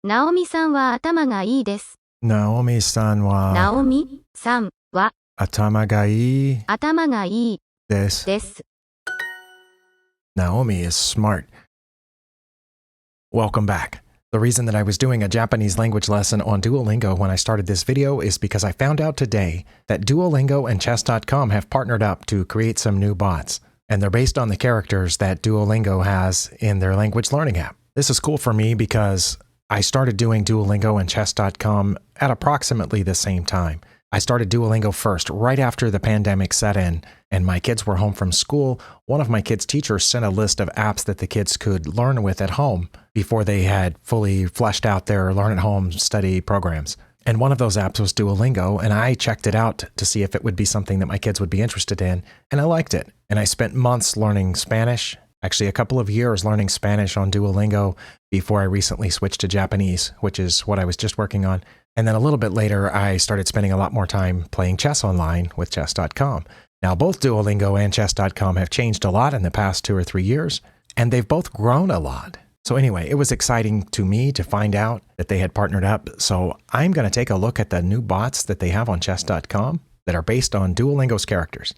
ナオミさんは頭がいいです。ナオミさんはナオミさんは頭がいい頭がいいです。です。 Naomi is smart. Welcome back. The reason that I was doing a Japanese language lesson on Duolingo when I started this video is because I found out today that Duolingo and chess.com have partnered up to create some new bots, and they're based on the characters that Duolingo has in their language learning app. This is cool for me because I started doing Duolingo and chess.com at approximately the same time. I started Duolingo first, right after the pandemic set in, and my kids were home from school. One of my kids' teachers sent a list of apps that the kids could learn with at home before they had fully fleshed out their learn-at-home study programs. And one of those apps was Duolingo, and I checked it out to see if it would be something that my kids would be interested in, and I liked it. And I spent months learning Spanish, actually a couple of years learning Spanish on Duolingo before I recently switched to Japanese, which is what I was just working on. And then a little bit later, I started spending a lot more time playing chess online with chess.com. Now, both Duolingo and chess.com have changed a lot in the past 2 or 3 years, and they've both grown a lot. So anyway, it was exciting to me to find out that they had partnered up. So I'm going to take a look at the new bots that they have on chess.com that are based on Duolingo's characters.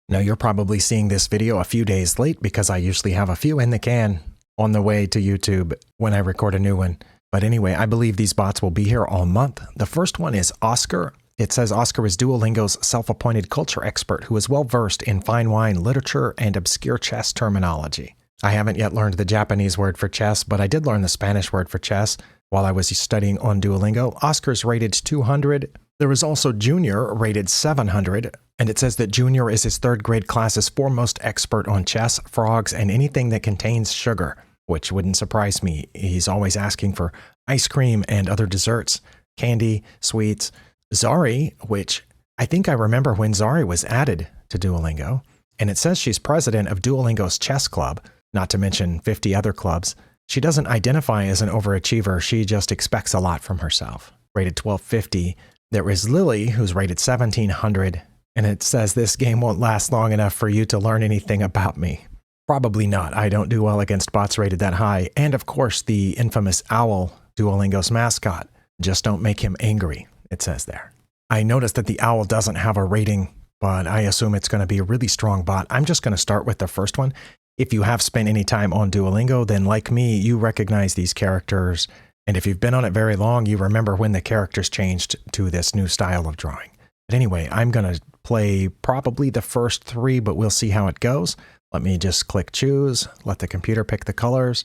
Now, you're probably seeing this video a few days late because I usually have a few in the can on the way to YouTube when I record a new one. But anyway, I believe these bots will be here all month. The first one is Oscar. It says Oscar is Duolingo's self-appointed culture expert who is well-versed in fine wine literature and obscure chess terminology. I haven't yet learned the Japanese word for chess, but I did learn the Spanish word for chess while I was studying on Duolingo. Oscar's rated 200. There is also Junior, rated 700. And it says that Junior is his third grade class's foremost expert on chess, frogs, and anything that contains sugar, which wouldn't surprise me. He's always asking for ice cream and other desserts, candy, sweets. Zari, which I think I remember when Zari was added to Duolingo, and it says she's president of Duolingo's chess club, not to mention 50 other clubs. She doesn't identify as an overachiever, she just expects a lot from herself. Rated 1250. There is Lily, who's rated 1700, and it says this game won't last long enough for you to learn anything about me. Probably not. I don't do well against bots rated that high. And of course, the infamous owl, Duolingo's mascot. Just don't make him angry, it says there. I noticed that the owl doesn't have a rating, but I assume it's going to be a really strong bot. I'm just going to start with the first one. If you have spent any time on Duolingo, then like me, you recognize these characters. And if you've been on it very long, you remember when the characters changed to this new style of drawing. But anyway, I'm going to play probably the first 3, but we'll see how it goes. Let me just click choose, let the computer pick the colors,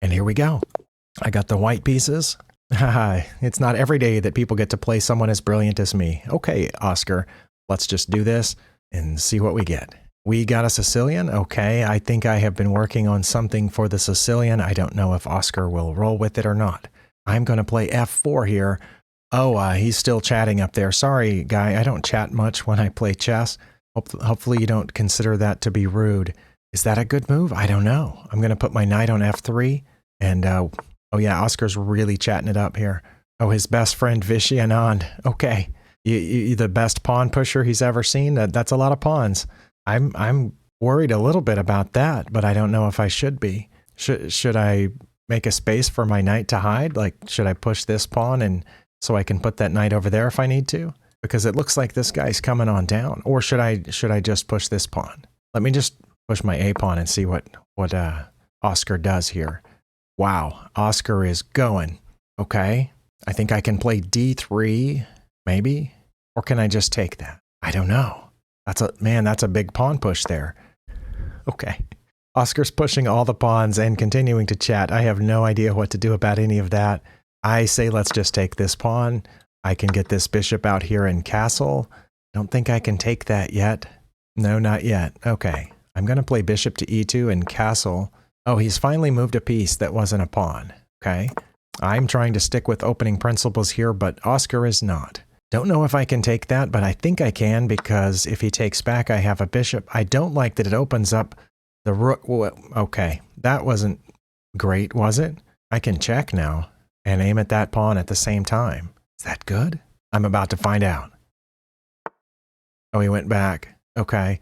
and here we go. I got the white pieces. Haha, it's not every day that people get to play someone as brilliant as me. Okay, Oscar, let's just do this and see what we get. We got a Sicilian. Okay, I think I have been working on something for the Sicilian. I don't know if Oscar will roll with it or not. I'm going to play F4 here. Oh, he's still chatting up there. Sorry, guy, I don't chat much when I play chess. Hopefully you don't consider that to be rude. Is that a good move? I don't know. I'm going to put my knight on F3. And, oh yeah, Oscar's really chatting it up here. Oh, his best friend, Vishy Anand. Okay. You the best pawn pusher he's ever seen? That's a lot of pawns. I'm worried a little bit about that, but I don't know if I should be. Should I make a space for my knight to hide? Like, should I push this pawn and so I can put that knight over there if I need to? Because it looks like this guy's coming on down. Or should I just push this pawn? Let me just push my A pawn and see what Oscar does here. Wow, Oscar is going. Okay, I think I can play D3, maybe? Or can I just take that? I don't know. That's a big pawn push there. Okay. Oscar's pushing all the pawns and continuing to chat. I have no idea what to do about any of that. I say let's just take this pawn. I can get this bishop out here in castle. Don't think I can take that yet. No, not yet. Okay. I'm going to play bishop to e2 and castle. Oh, he's finally moved a piece that wasn't a pawn. Okay. I'm trying to stick with opening principles here, but Oscar is not. Don't know if I can take that, but I think I can because if he takes back, I have a bishop. I don't like that it opens up the rook. Okay. That wasn't great, was it? I can check now and aim at that pawn at the same time. Is that good? I'm about to find out. Oh, he went back. Okay.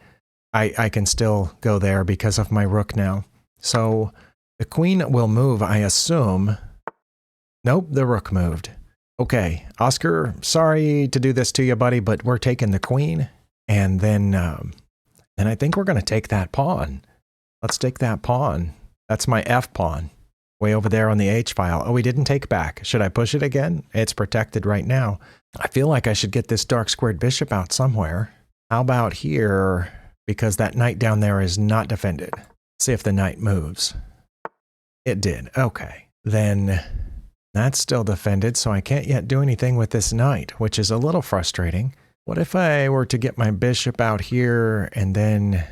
I can still go there because of my rook now. So the queen will move, I assume. Nope, the rook moved. Okay, Oscar, sorry to do this to you, buddy, but we're taking the queen. And then I think we're going to take that pawn. Let's take that pawn. That's my F pawn. Way over there on the H file. Oh, we didn't take back. Should I push it again? It's protected right now. I feel like I should get this dark squared bishop out somewhere. How about here? Because that knight down there is not defended. See if the knight moves. It did. Okay. Then that's still defended, so I can't yet do anything with this knight, which is a little frustrating. What if I were to get my bishop out here and then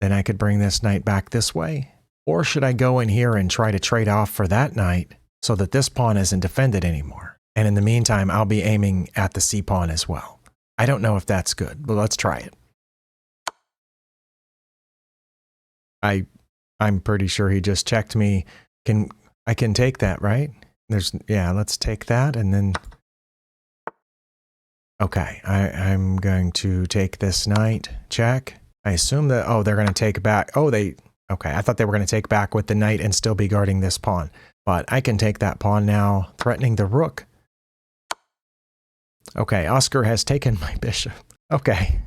I could bring this knight back this way? Or should I go in here and try to trade off for that knight so that this pawn isn't defended anymore? And in the meantime, I'll be aiming at the C pawn as well. I don't know if that's good, but let's try it. I'm pretty sure he just checked me. I can take that, right? Yeah, let's take that and then... Okay, I'm going to take this knight, check. I assume that, oh, they're going to take back, okay, I thought they were going to take back with the knight and still be guarding this pawn. But I can take that pawn now, threatening the rook. Okay, Oscar has taken my bishop. Okay,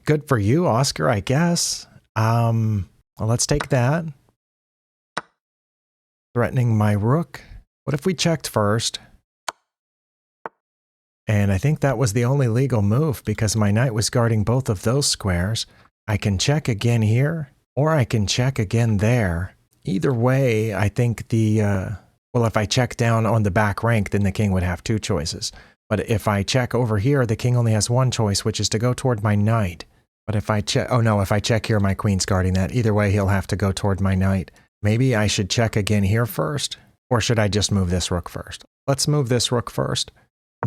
good for you, Oscar, I guess. Well, let's take that. Threatening my rook. What if we checked first? And I think that was the only legal move because my knight was guarding both of those squares. I can check again here, or I can check again there. Either way, I think well, if I check down on the back rank, then the king would have two choices. But if I check over here, the king only has one choice, which is to go toward my knight. But if I check, oh no, if I check here, my queen's guarding that. Either way, he'll have to go toward my knight. Maybe I should check again here first, or should I just move this rook first? Let's move this rook first.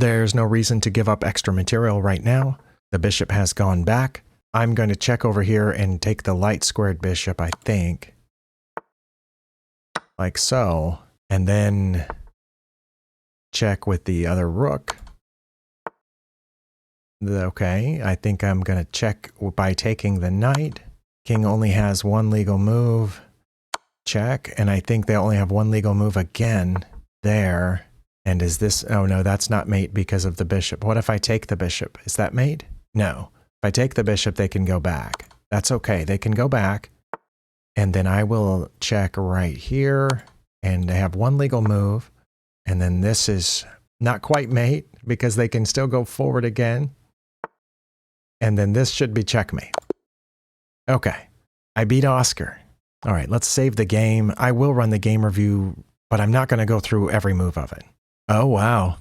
There's no reason to give up extra material right now. The bishop has gone back. I'm going to check over here and take the light squared bishop, I think. Like so. And then check with the other rook. Okay, I think I'm going to check by taking the knight. King only has one legal move. Check. And I think they only have one legal move again there. And is this, oh no, that's not mate because of the bishop. What if I take the bishop? Is that mate? No. If I take the bishop, they can go back. That's okay, they can go back. And then I will check right here and have one legal move. And then this is not quite mate because they can still go forward again. And then this should be checkmate. Okay, I beat Oscar. All right, let's save the game. I will run the game review, but I'm not going to go through every move of it. Oh, wow.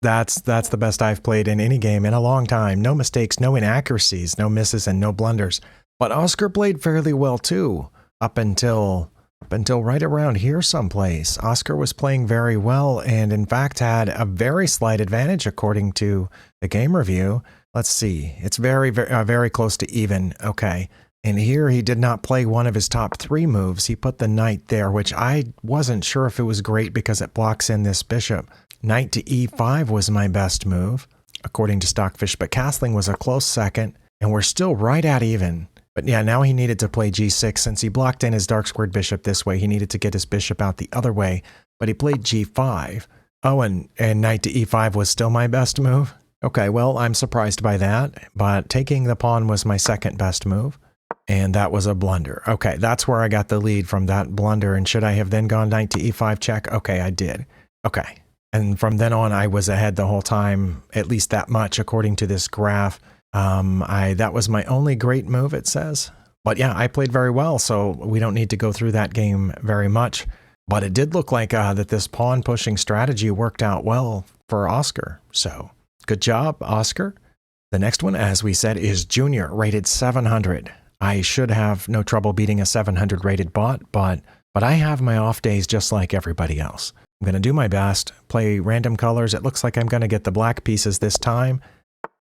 That's the best I've played in any game in a long time. No mistakes, no inaccuracies, no misses, and no blunders. But Oscar played fairly well too, up until right around here someplace. Oscar was playing very well and in fact had a very slight advantage according to the game review. Let's see. It's very close to even. Okay. And here he did not play one of his top 3 moves. He put the knight there, which I wasn't sure if it was great because it blocks in this bishop. Knight to e5 was my best move, according to Stockfish, but castling was a close second, and we're still right at even. But yeah, now he needed to play g6. Since he blocked in his dark squared bishop this way, he needed to get his bishop out the other way, but he played g5. Oh, and knight to e5 was still my best move? Okay, well, I'm surprised by that, but taking the pawn was my second best move. And that was a blunder. Okay, that's where I got the lead from that blunder. And should I have then gone knight to e5 check? Okay, I did. Okay. And from then on, I was ahead the whole time, at least that much, according to this graph. That was my only great move, it says. But yeah, I played very well, so we don't need to go through that game very much. But it did look like that this pawn pushing strategy worked out well for Oscar. So good job, Oscar. The next one, as we said, is Junior, rated 700. I should have no trouble beating a 700 rated bot, but I have my off days just like everybody else. I'm going to do my best, play random colors. It looks like I'm going to get the black pieces this time.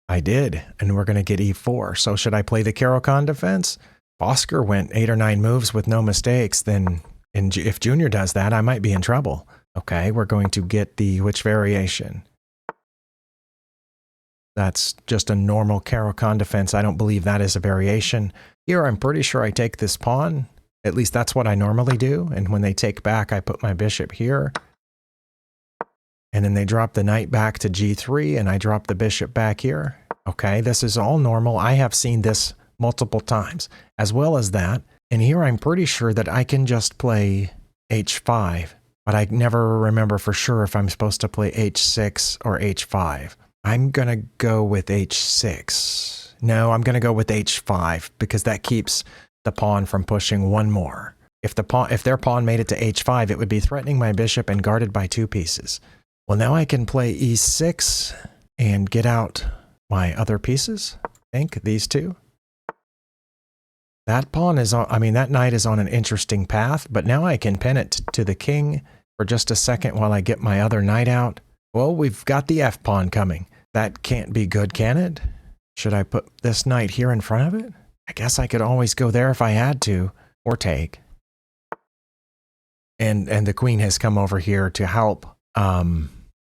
I did, and we're going to get e4. So should I play the Caro-Kann defense? If Oscar went 8 or 9 moves with no mistakes, then if Junior does that, I might be in trouble. Okay, we're going to get the which variation? That's just a normal Caro-Kann defense. I don't believe that is a variation. Here, I'm pretty sure I take this pawn. At least that's what I normally do. And when they take back, I put my bishop here. And then they drop the knight back to g3, and I drop the bishop back here. Okay, this is all normal. I have seen this multiple times, as well as that. And here I'm pretty sure that I can just play h5, but I never remember for sure if I'm supposed to play h6 or h5. I'm going to go with h6. No, I'm going to go with h5 because that keeps the pawn from pushing one more. If their pawn made it to h5, it would be threatening my bishop and guarded by 2 pieces. Well, now I can play e6 and get out my other pieces. I think these two. That pawn is on, that knight is on an interesting path, but now I can pin it to the king for just a second while I get my other knight out. Well, we've got the f pawn coming. That can't be good, can it? Should I put this knight here in front of it? I guess I could always go there if I had to, or take. And the queen has come over here to help.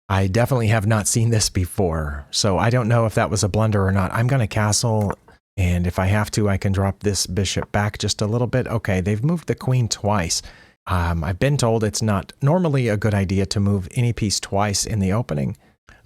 I definitely have not seen this before, so I don't know if that was a blunder or not. I'm going to castle, and if I have to, I can drop this bishop back just a little bit. Okay, they've moved the queen twice. I've been told it's not normally a good idea to move any piece twice in the opening.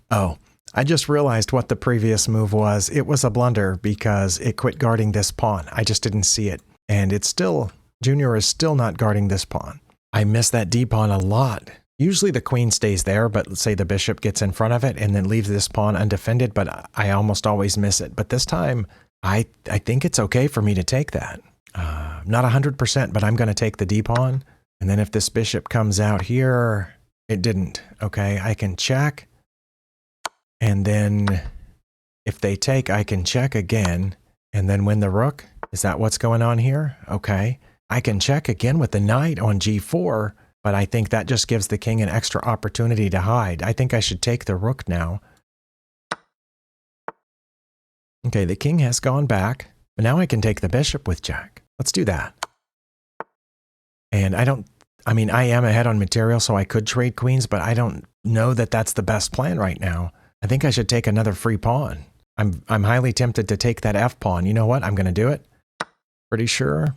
Oh, I just realized what the previous move was. It was a blunder because it quit guarding this pawn. I just didn't see it. And it's still, Junior is still not guarding this pawn. I miss that d pawn a lot. Usually the queen stays there, but let's say the bishop gets in front of it and then leaves this pawn undefended, but I almost always miss it. But this time, I think it's okay for me to take that. Not 100%, but I'm going to take the d pawn. And then if this bishop comes out here, it didn't. Okay, I can check. And then if they take, I can check again and then win the rook. Is that what's going on here? Okay. I can check again with the knight on g4, but I think that just gives the king an extra opportunity to hide. I think I should take the rook now. Okay, the king has gone back, but now I can take the bishop with check. Let's do that. And I am ahead on material, so I could trade queens, but I don't know that that's the best plan right now. I think I should take another free pawn. I'm highly tempted to take that f pawn. You know what? I'm going to do it. Pretty sure.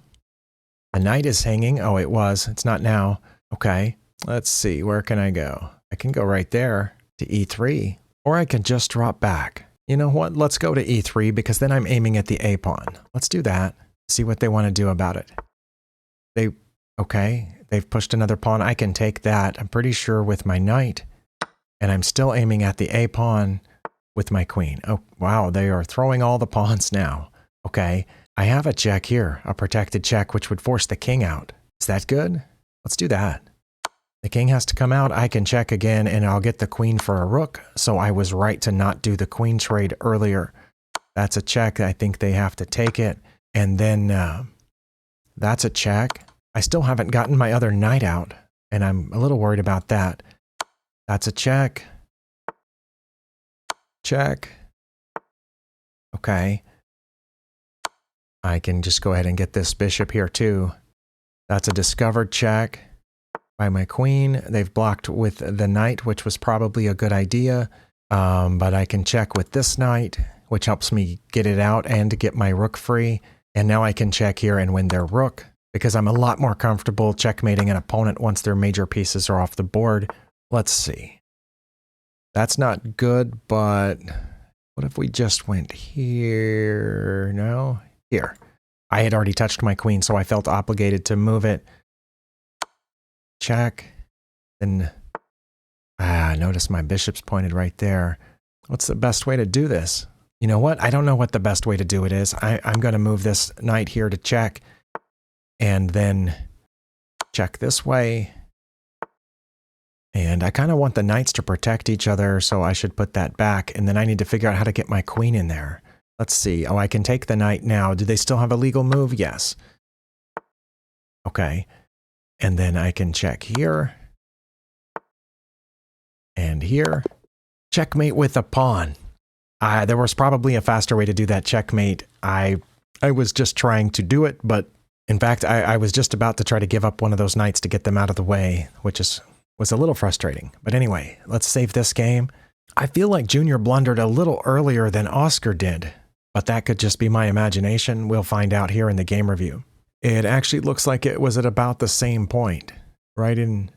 The knight is hanging. Oh, it was. It's not now. Okay. Let's see. Where can I go? I can go right there to e3, or I can just drop back. You know what? Let's go to e3 because then I'm aiming at the a pawn. Let's do that. See what they want to do about it. Okay. They've pushed another pawn. I can take that. I'm pretty sure with my knight. And I'm still aiming at the a pawn with my queen. Oh, wow. They are throwing all the pawns now. Okay. I have a check here, a protected check, which would force the king out. Is that good? Let's do that. The king has to come out. I can check again, and I'll get the queen for a rook. So I was right to not do the queen trade earlier. That's a check. I think they have to take it. And then that's a check. I still haven't gotten my other knight out, and I'm a little worried about that. That's a check. Check. Okay. I can just go ahead and get this bishop here too. That's a discovered check by my queen. They've blocked with the knight, which was probably a good idea. But I can check with this knight, which helps me get it out and to get my rook free. And now I can check here and win their rook because I'm a lot more comfortable checkmating an opponent once their major pieces are off the board. Let's see. That's not good, but what if we just went here? No, here. I had already touched my queen, so I felt obligated to move it. Check. Then, notice my bishop's pointed right there. What's the best way to do this? You know what? I don't know what the best way to do it is. I'm going to move this knight here to check, and then check this way. And I kind of want the knights to protect each other, so I should put that back. And then I need to figure out how to get my queen in there. Let's see. Oh, I can take the knight now. Do they still have a legal move? Yes. Okay. And then I can check here. And here. Checkmate with a pawn. There was probably a faster way to do that checkmate. I was just trying to do it, but in fact, I was just about to try to give up one of those knights to get them out of the way, which was a little frustrating. But anyway, let's save this game. I feel like Junior blundered a little earlier than Oscar did, but that could just be my imagination. We'll find out here in the game review. It actually looks like it was at about the same point, right in,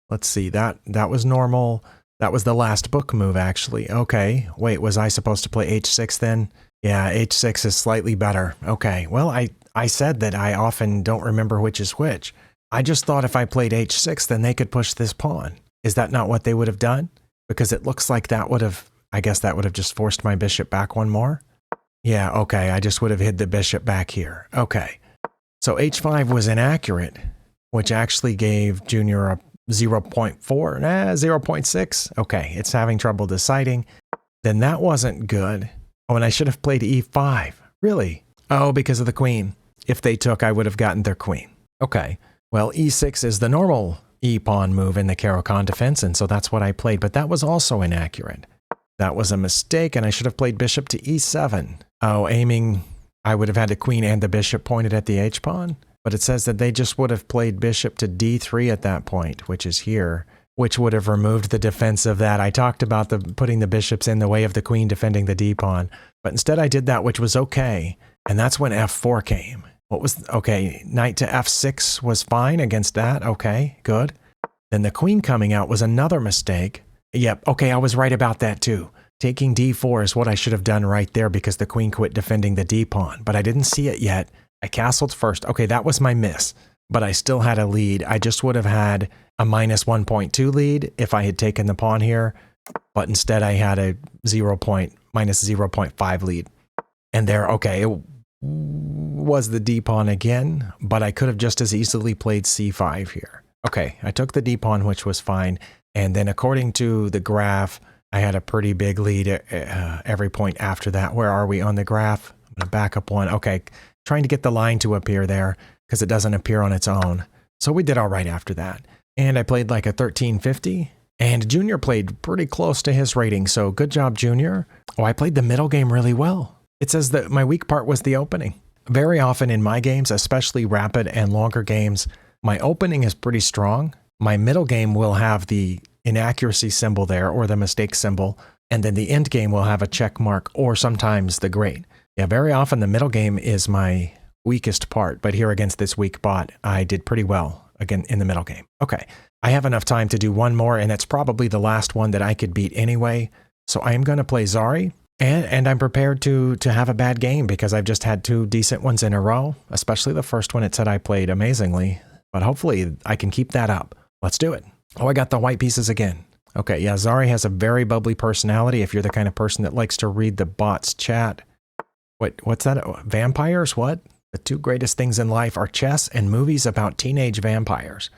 let's see, that was normal. That was the last book move, actually. Okay, wait, was I supposed to play h6 then? Yeah, h6 is slightly better. Okay, well, I said that I often don't remember which is which. I just thought if I played h6, then they could push this pawn. Is that not what they would have done? Because it looks like that would have, I guess that would have just forced my bishop back one more. Yeah, okay, I just would have hid the bishop back here. Okay, so h5 was inaccurate, which actually gave Junior a 0.4, 0.6. Okay, it's having trouble deciding. Then that wasn't good. Oh, and I should have played e5. Really? Oh, because of the queen. If they took, I would have gotten their queen. Okay, well, e6 is the normal e-pawn move in the Caro-Kann defense, and so that's what I played, but that was also inaccurate. That was a mistake, and I should have played bishop to e7. Oh, aiming, I would have had the queen and the bishop pointed at the h-pawn, but it says that they just would have played bishop to d3 at that point, which is here, which would have removed the defense of that. I talked about putting the bishops in the way of the queen defending the d-pawn, but instead I did that, which was okay, and that's when f4 came. What was, okay, knight to f6 was fine against that, okay, good. Then the queen coming out was another mistake. Yep, okay, I was right about that too. Taking d4 is what I should have done right there because the queen quit defending the d-pawn, but I didn't see it yet. I castled first. Okay, that was my miss, but I still had a lead. I just would have had a minus 1.2 lead if I had taken the pawn here, but instead I had a minus 0.5 lead. And there, okay, it was the d-pawn again, but I could have just as easily played c5 here. Okay, I took the d-pawn, which was fine. And then according to the graph, I had a pretty big lead every point after that. Where are we on the graph? I'm going to back up one. Okay, trying to get the line to appear there because it doesn't appear on its own. So we did all right after that. And I played like a 1350. And Junior played pretty close to his rating. So good job, Junior. Oh, I played the middle game really well. It says that my weak part was the opening. Very often in my games, especially rapid and longer games, my opening is pretty strong. My middle game will have the inaccuracy symbol there or the mistake symbol, and then the end game will have a check mark or sometimes the grade. Yeah, very often the middle game is my weakest part, but here against this weak bot, I did pretty well again in the middle game. Okay, I have enough time to do one more, and it's probably the last one that I could beat anyway. So I am going to play Zari, and I'm prepared to have a bad game because I've just had two decent ones in a row, especially the first one. It said I played amazingly, but hopefully I can keep that up. Let's do it. Oh, I got the white pieces again. Okay, yeah, Zari has a very bubbly personality if you're the kind of person that likes to read the bot's chat. What's that? Vampires? What? The two greatest things in life are chess and movies about teenage vampires.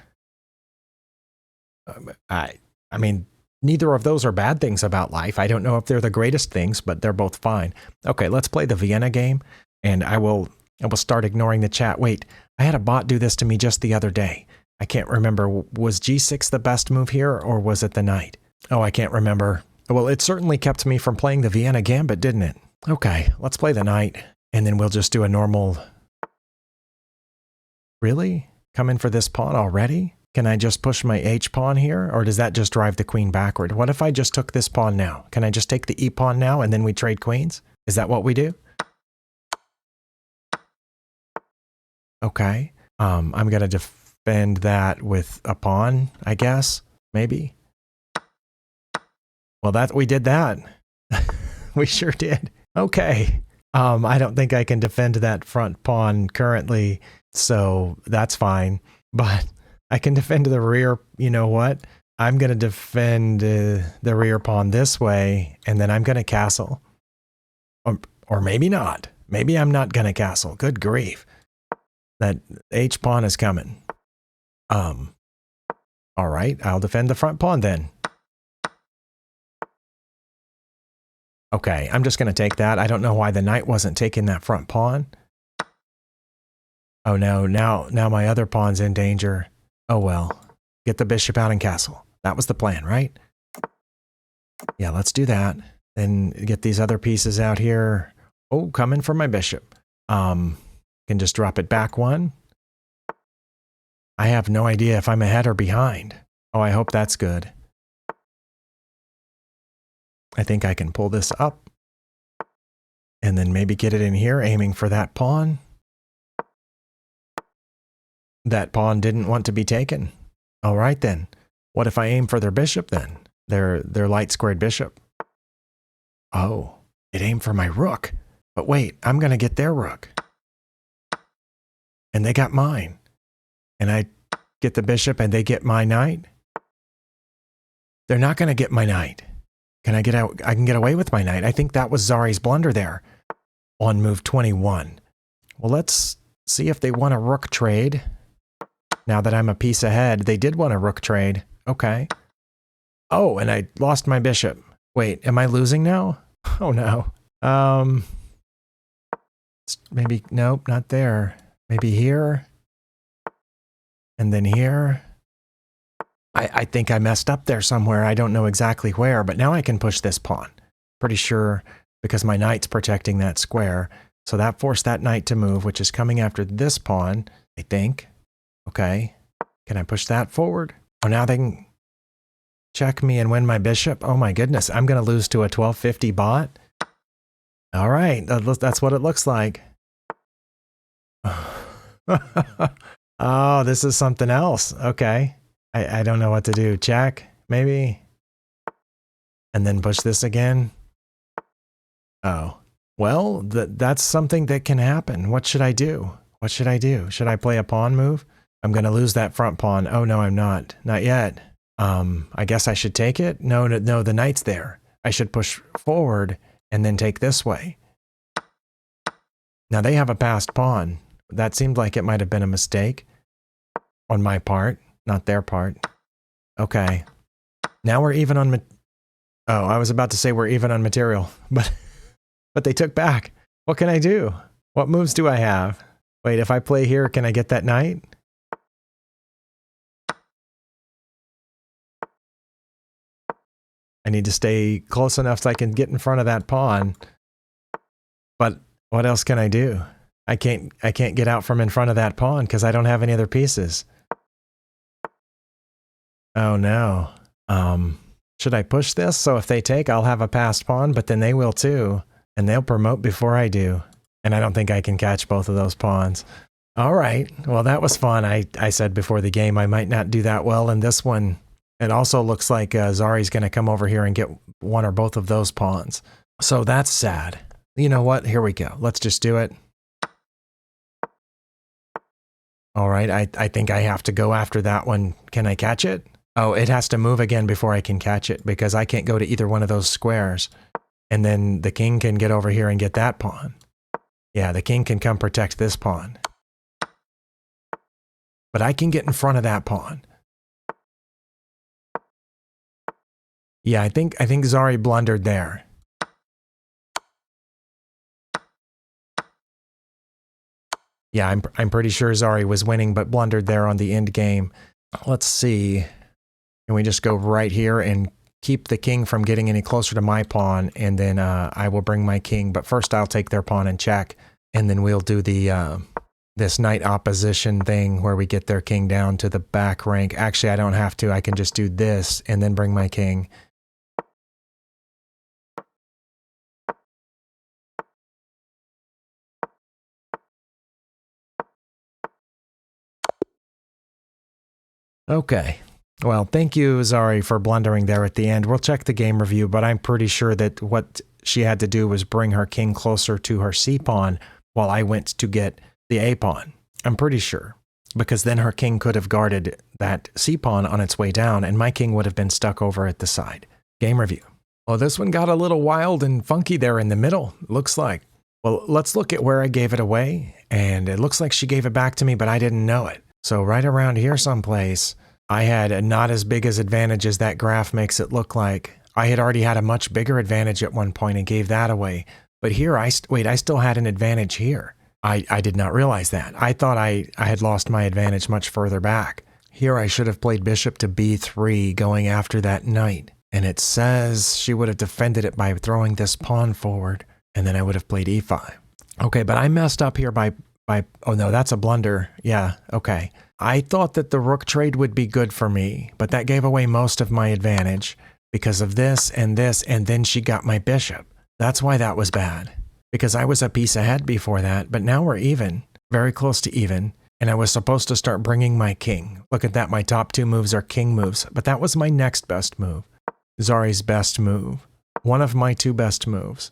I mean, neither of those are bad things about life. I don't know if they're the greatest things, but they're both fine. Okay, let's play the Vienna game, and I will start ignoring the chat. Wait, I had a bot do this to me just the other day. I can't remember. Was g6 the best move here, or was it the knight? Oh, I can't remember. Well, it certainly kept me from playing the Vienna gambit, didn't it? Okay, let's play the knight, and then we'll just do a normal... Really? Come in for this pawn already? Can I just push my h-pawn here, or does that just drive the queen backward? What if I just took this pawn now? Can I just take the e-pawn now, and then we trade queens? Is that what we do? Okay. I'm going to defend that with a pawn, I guess. Maybe. Well, we did that. We sure did. Okay. I don't think I can defend that front pawn currently, so that's fine. But I can defend the rear. You know what? I'm going to defend the rear pawn this way, and then I'm going to castle. Or maybe not. Maybe I'm not going to castle. Good grief. That h-pawn is coming. All right, I'll defend the front pawn then. Okay, I'm just going to take that. I don't know why the knight wasn't taking that front pawn. Oh no, now my other pawn's in danger. Oh well, get the bishop out and castle. That was the plan, right? Yeah, let's do that. Then get these other pieces out here. Oh, coming for my bishop. Can just drop it back one. I have no idea if I'm ahead or behind. Oh, I hope that's good. I think I can pull this up. And then maybe get it in here, aiming for that pawn. That pawn didn't want to be taken. All right then. What if I aim for their bishop then? their light squared bishop. Oh, it aimed for my rook. But wait, I'm going to get their rook. And they got mine. And I get the bishop and they get my knight. They're not going to get my knight. Can I get out? I can get away with my knight. I think that was Zari's blunder there on move 21. Well, let's see if they want a rook trade. Now that I'm a piece ahead, they did want a rook trade. Okay. Oh, and I lost my bishop. Wait, am I losing now? Oh no. Maybe, nope, not there. Maybe here. And then here. I think I messed up there somewhere. I don't know exactly where, but now I can push this pawn. Pretty sure because my knight's protecting that square. So that forced that knight to move, which is coming after this pawn, I think. Okay. Can I push that forward? Oh, now they can check me and win my bishop. Oh my goodness. I'm going to lose to a 1250 bot. All right. That's what it looks like. Oh, this is something else. Okay. I don't know what to do. Check, maybe. And then push this again. Oh. Well, that's something that can happen. What should I do? What should I do? Should I play a pawn move? I'm going to lose that front pawn. Oh, no, I'm not. Not yet. I guess I should take it? No, the knight's there. I should push forward and then take this way. Now, they have a passed pawn. That seemed like it might have been a mistake on my part, not their part. Okay. Now we're even on... Oh, I was about to say we're even on material, but they took back. What can I do? What moves do I have? Wait, if I play here, can I get that knight? I need to stay close enough so I can get in front of that pawn. But what else can I do? I can't get out from in front of that pawn because I don't have any other pieces. Oh no. Should I push this? So if they take, I'll have a passed pawn, but then they will too. And they'll promote before I do. And I don't think I can catch both of those pawns. All right. Well, that was fun. I said before the game I might not do that well in this one. It also looks like Zari's going to come over here and get one or both of those pawns. So that's sad. You know what? Here we go. Let's just do it. All right. I think I have to go after that one. Can I catch it? Oh, it has to move again before I can catch it because I can't go to either one of those squares. And then the king can get over here and get that pawn. Yeah, the king can come protect this pawn. But I can get in front of that pawn. Yeah, I think Zari blundered there. Yeah, I'm pretty sure Zari was winning, but blundered there on the end game. Let's see. Can we just go right here and keep the king from getting any closer to my pawn, and then I will bring my king. But first I'll take their pawn and check, and then we'll do the this knight opposition thing where we get their king down to the back rank. Actually, I don't have to. I can just do this and then bring my king. Okay. Well, thank you, Zari, for blundering there at the end. We'll check the game review, but I'm pretty sure that what she had to do was bring her king closer to her c-pawn while I went to get the a-pawn. I'm pretty sure, because then her king could have guarded that c-pawn on its way down, and my king would have been stuck over at the side. Game review. Well, this one got a little wild and funky there in the middle, looks like. Well, let's look at where I gave it away, and it looks like she gave it back to me, but I didn't know it. So right around here someplace, I had a not as big as advantage as that graph makes it look like. I had already had a much bigger advantage at one point and gave that away. But here, I still had an advantage here. I did not realize that. I thought I had lost my advantage much further back. Here I should have played bishop to b3 going after that knight. And it says she would have defended it by throwing this pawn forward. And then I would have played e5. Okay, but I messed up here by oh no, that's a blunder. Yeah, okay. I thought that the rook trade would be good for me, but that gave away most of my advantage because of this, and then she got my bishop. That's why that was bad, because I was a piece ahead before that, but now we're even, very close to even, and I was supposed to start bringing my king. Look at that, my top two moves are king moves, but that was my next best move. Zari's best move. One of my two best moves.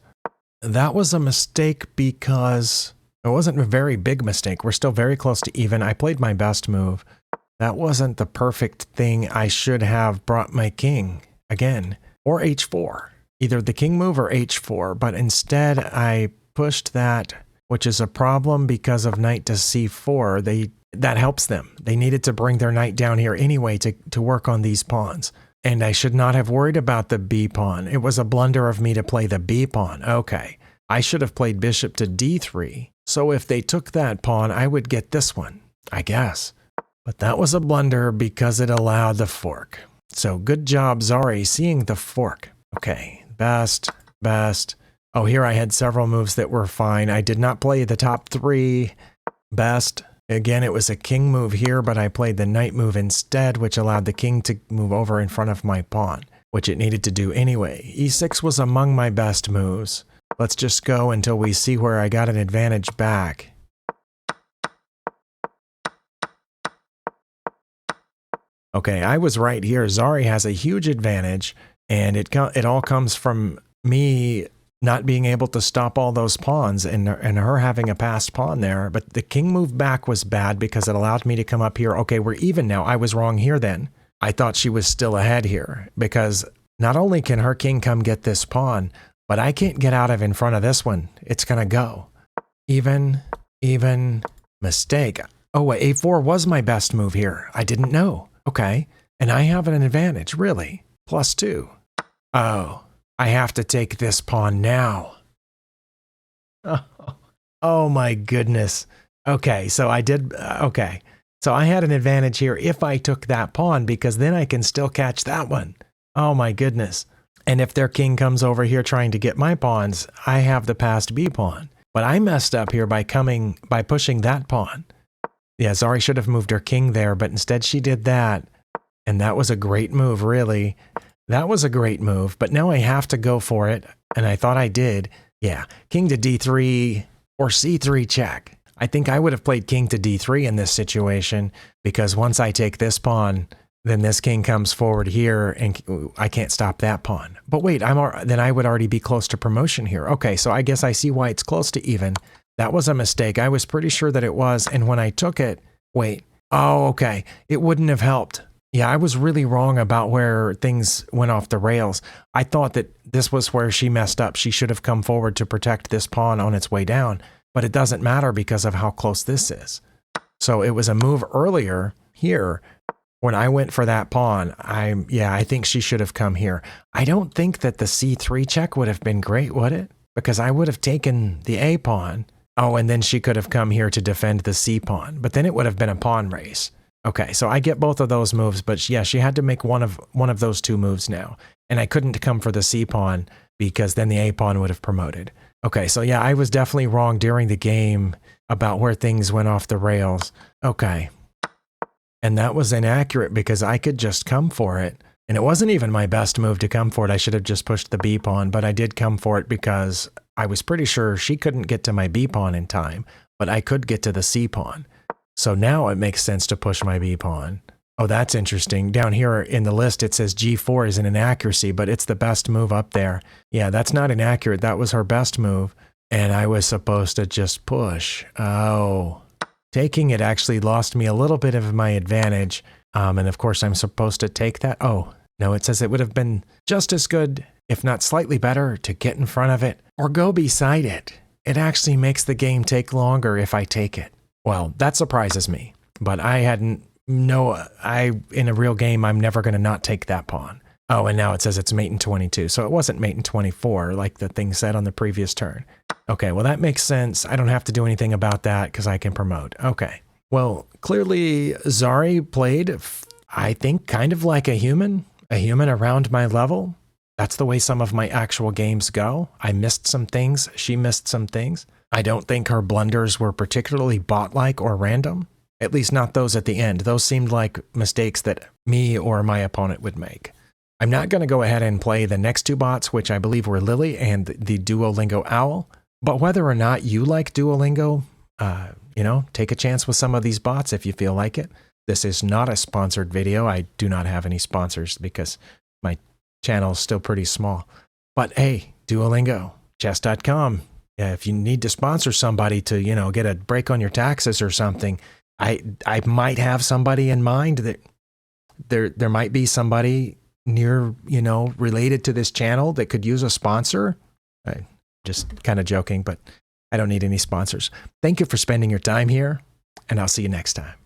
That was a mistake because it wasn't a very big mistake. We're still very close to even. I played my best move. That wasn't the perfect thing. I should have brought my king again, or h4. Either the king move or h4, but instead I pushed that, which is a problem because of knight to c4. That helps them. They needed to bring their knight down here anyway to work on these pawns. And I should not have worried about the b pawn. It was a blunder of me to play the b pawn. Okay. I should have played bishop to d3. So if they took that pawn, I would get this one, I guess. But that was a blunder because it allowed the fork. So good job, Zari, seeing the fork. Okay, best. Oh, here I had several moves that were fine. I did not play the top three. Best. Again, it was a king move here, but I played the knight move instead, which allowed the king to move over in front of my pawn, which it needed to do anyway. e6 was among my best moves. Let's just go until we see where I got an advantage back. Okay, I was right here. Zari has a huge advantage, and it all comes from me not being able to stop all those pawns and her having a passed pawn there. But the king move back was bad because it allowed me to come up here. Okay, we're even now. I was wrong here then. I thought she was still ahead here because not only can her king come get this pawn, but I can't get out of in front of this one. It's going to go. Even, mistake. Oh, a4 was my best move here. I didn't know. Okay, and I have an advantage, really. +2. Oh. I have to take this pawn now. Oh my goodness. Okay, so I did, okay. So I had an advantage here if I took that pawn because then I can still catch that one. Oh my goodness. And if their king comes over here trying to get my pawns, I have the passed b pawn. But I messed up here by pushing that pawn. Yeah, Zari should have moved her king there, but instead she did that. And that was a great move, really. That was a great move, but now I have to go for it, and I thought I did. Yeah, king to d3 or c3 check. I think I would have played king to d3 in this situation because once I take this pawn, then this king comes forward here, and I can't stop that pawn. But wait, then I would already be close to promotion here. Okay, so I guess I see why it's close to even. That was a mistake. I was pretty sure that it was, and when I took it, wait. Oh, okay, it wouldn't have helped. Yeah, I was really wrong about where things went off the rails. I thought that this was where she messed up. She should have come forward to protect this pawn on its way down, but it doesn't matter because of how close this is. So it was a move earlier here when I went for that pawn. I think she should have come here. I don't think that the c3 check would have been great, would it? Because I would have taken the a pawn. Oh, and then she could have come here to defend the c pawn, but then it would have been a pawn race. Okay, so I get both of those moves, but yeah, she had to make one of those two moves now. And I couldn't come for the c pawn because then the a pawn would have promoted. Okay, so yeah, I was definitely wrong during the game about where things went off the rails. Okay. And that was inaccurate because I could just come for it. And it wasn't even my best move to come for it. I should have just pushed the b pawn, but I did come for it because I was pretty sure she couldn't get to my b pawn in time, but I could get to the c pawn. So now it makes sense to push my b pawn. Oh, that's interesting. Down here in the list, it says g4 is an inaccuracy, but it's the best move up there. Yeah, that's not inaccurate. That was her best move. And I was supposed to just push. Oh. Taking it actually lost me a little bit of my advantage. And of course, I'm supposed to take that. Oh, no, it says it would have been just as good, if not slightly better, to get in front of it or go beside it. It actually makes the game take longer if I take it. Well, that surprises me, but in a real game, I'm never going to not take that pawn. Oh, and now it says it's mate in 22, so it wasn't mate in 24, like the thing said on the previous turn. Okay, well, that makes sense. I don't have to do anything about that because I can promote. Okay. Well, clearly, Zari played, I think, kind of like a human around my level. That's the way some of my actual games go. I missed some things. She missed some things. I don't think her blunders were particularly bot-like or random, at least not those at the end. Those seemed like mistakes that me or my opponent would make. I'm not going to go ahead and play the next two bots, which I believe were Lily and the Duolingo Owl, but whether or not you like Duolingo, take a chance with some of these bots if you feel like it. This is not a sponsored video. I do not have any sponsors because my channel is still pretty small. But hey, Duolingo, chess.com. If you need to sponsor somebody to, get a break on your taxes or something, I might have somebody in mind that there might be somebody near, related to this channel that could use a sponsor. Just kind of joking, but I don't need any sponsors. Thank you for spending your time here, and I'll see you next time.